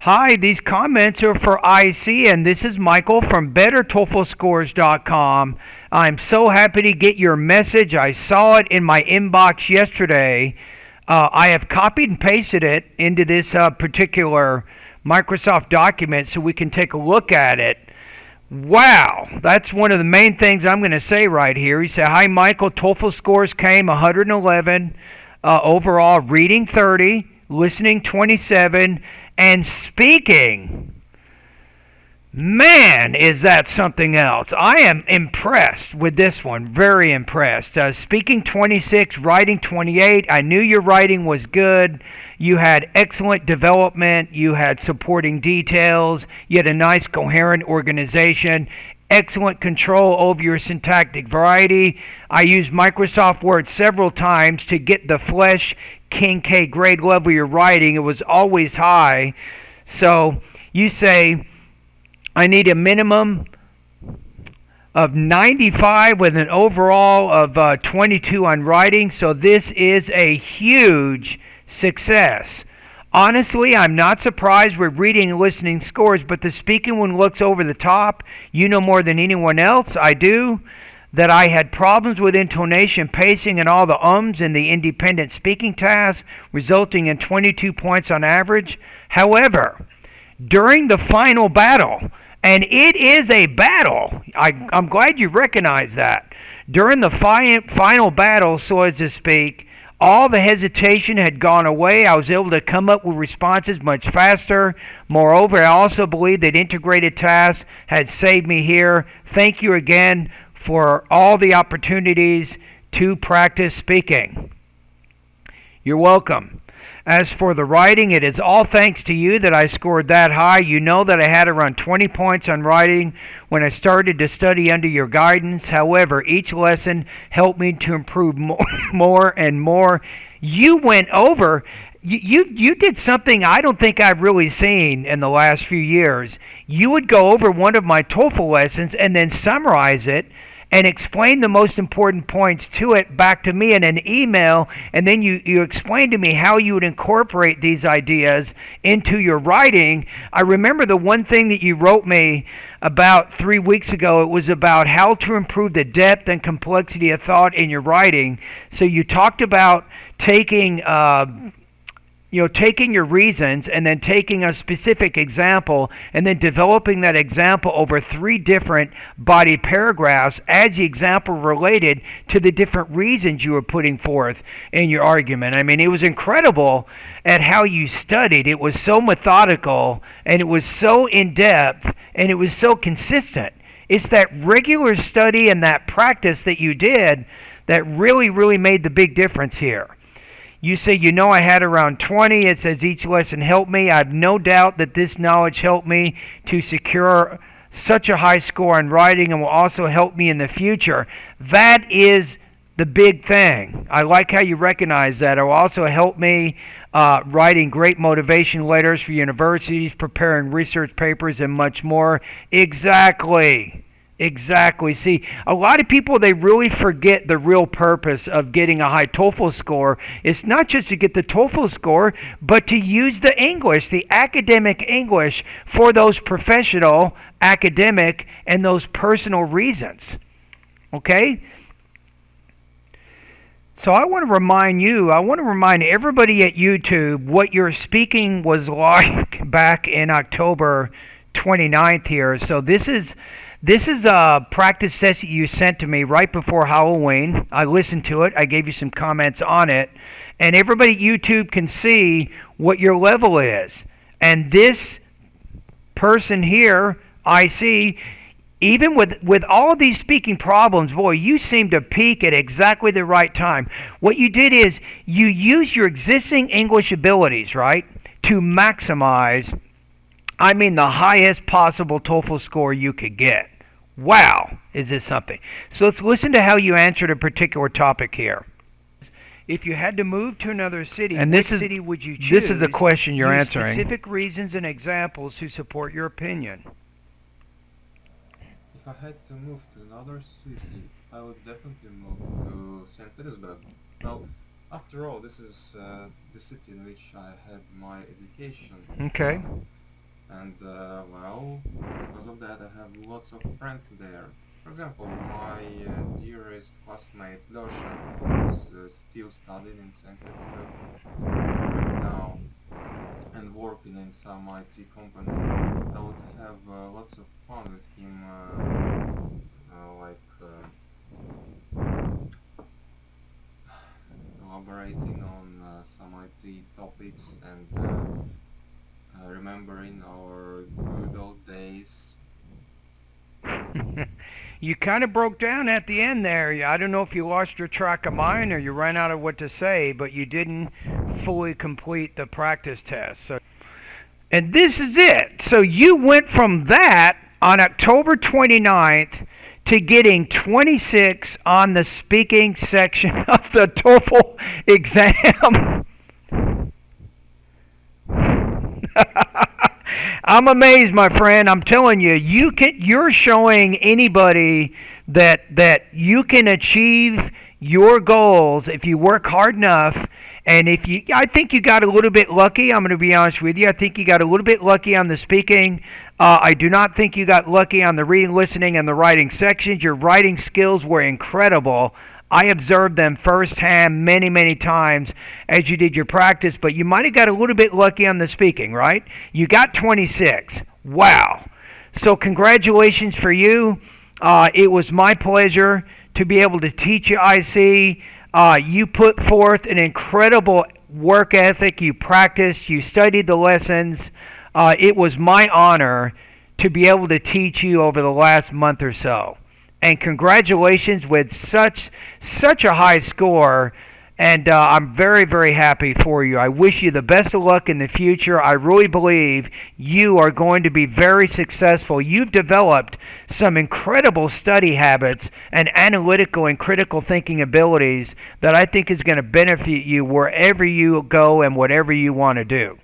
Hi, these comments are for IC, and this is Michael from BetterTOEFLScores.com. I'm so happy to get your message. I saw it in my inbox yesterday. I have copied and pasted it into this particular Microsoft document so we can take a look at it. Wow, that's one of the main things I'm going to say right here. He said, "Hi, Michael. TOEFL scores came 111, overall, reading 30, listening 27, and speaking. Man, is that something else. I am impressed with this one. Very impressed. Speaking 26, writing 28. I knew your writing was good. You had excellent development. You had supporting details. You had a nice, coherent organization. Excellent control over your syntactic variety. I used Microsoft Word several times to get the flesh King K grade level you're writing. It was always high. So you say, I need a minimum of 95 with an overall of 22 on writing. So this is a huge success. Honestly, I'm not surprised with reading and listening scores, but the speaking one looks over the top. You know more than anyone else. I do. That I had problems with intonation, pacing, and all the ums in the independent speaking task, resulting in 22 points on average. However, during the final battle, and it is a battle, I'm glad you recognize that. During the final battle, so as to speak, all the hesitation had gone away. I was able to come up with responses much faster. Moreover, I also believe that integrated tasks had saved me here. Thank you again for all the opportunities to practice speaking. You're welcome. As for the writing, it is all thanks to you that I scored that high. You know that I had around 20 points on writing when I started to study under your guidance. However, each lesson helped me to improve more and more. You went over, you did something I don't think I've really seen in the last few years. You would go over one of my TOEFL lessons and then summarize it and explain the most important points to it back to me in an email, and then you explained to me how you would incorporate these ideas into your writing. I remember the one thing that you wrote me about 3 weeks ago. It was about how to improve the depth and complexity of thought in your writing. So you talked about taking taking your reasons and then taking a specific example and then developing that example over 3 different body paragraphs as the example related to the different reasons you were putting forth in your argument. I mean, it was incredible at how you studied. It was so methodical, and it was so in-depth, and it was so consistent. It's that regular study and that practice that you did that really, really made the big difference here. You say, I had around 20. It says each lesson helped me. I have no doubt that this knowledge helped me to secure such a high score on writing and will also help me in the future. That is the big thing. I like how you recognize that. It will also help me writing great motivation letters for universities, preparing research papers, and much more. Exactly. See, a lot of people, they really forget the real purpose of getting a high TOEFL score. It's not just to get the TOEFL score, but to use the English, the academic English, for those professional, academic, and those personal reasons. Okay? So I want to remind everybody at YouTube what your speaking was like back in October 29th here. So this is a practice session you sent to me right before Halloween. I listened to it. I gave you some comments on it. And everybody at YouTube can see what your level is. And this person here, I see, even with all of these speaking problems, boy, you seem to peak at exactly the right time. What you did is you used your existing English abilities, right, to maximize, the highest possible TOEFL score you could get. Wow, is this something? So let's listen to how you answered a particular topic here. If you had to move to another city, which city would you choose? This is the question you're answering. Specific reasons and examples to support your opinion. If I had to move to another city, I would definitely move to St. Petersburg. Well, after all, this is the city in which I had my education. Okay. and well, because of that, I have lots of friends there. For example, my dearest classmate Losha is still studying in St. Petersburg right now and working in some IT company. I would have lots of fun with him, like collaborating on some IT topics and remembering our good old days. You kind of broke down at the end there. I don't know if you lost your track of mind or you ran out of what to say, but you didn't fully complete the practice test. So, and this is it. So you went from that on October 29th to getting 26 on the speaking section of the TOEFL exam. I'm amazed, my friend. I'm telling you, you're showing anybody that you can achieve your goals if you work hard enough. And I think you got a little bit lucky. I'm going to be honest with you. I think you got a little bit lucky on the speaking. I do not think you got lucky on the reading, listening, and the writing sections. Your writing skills were incredible. I observed them firsthand many, many times as you did your practice, but you might have got a little bit lucky on the speaking, right? You got 26. Wow. So congratulations for you. It was my pleasure to be able to teach you IC. You put forth an incredible work ethic. You practiced. You studied the lessons. It was my honor to be able to teach you over the last month or so. And congratulations with such a high score. And I'm very, very happy for you. I wish you the best of luck in the future. I really believe you are going to be very successful. You've developed some incredible study habits and analytical and critical thinking abilities that I think is going to benefit you wherever you go and whatever you want to do.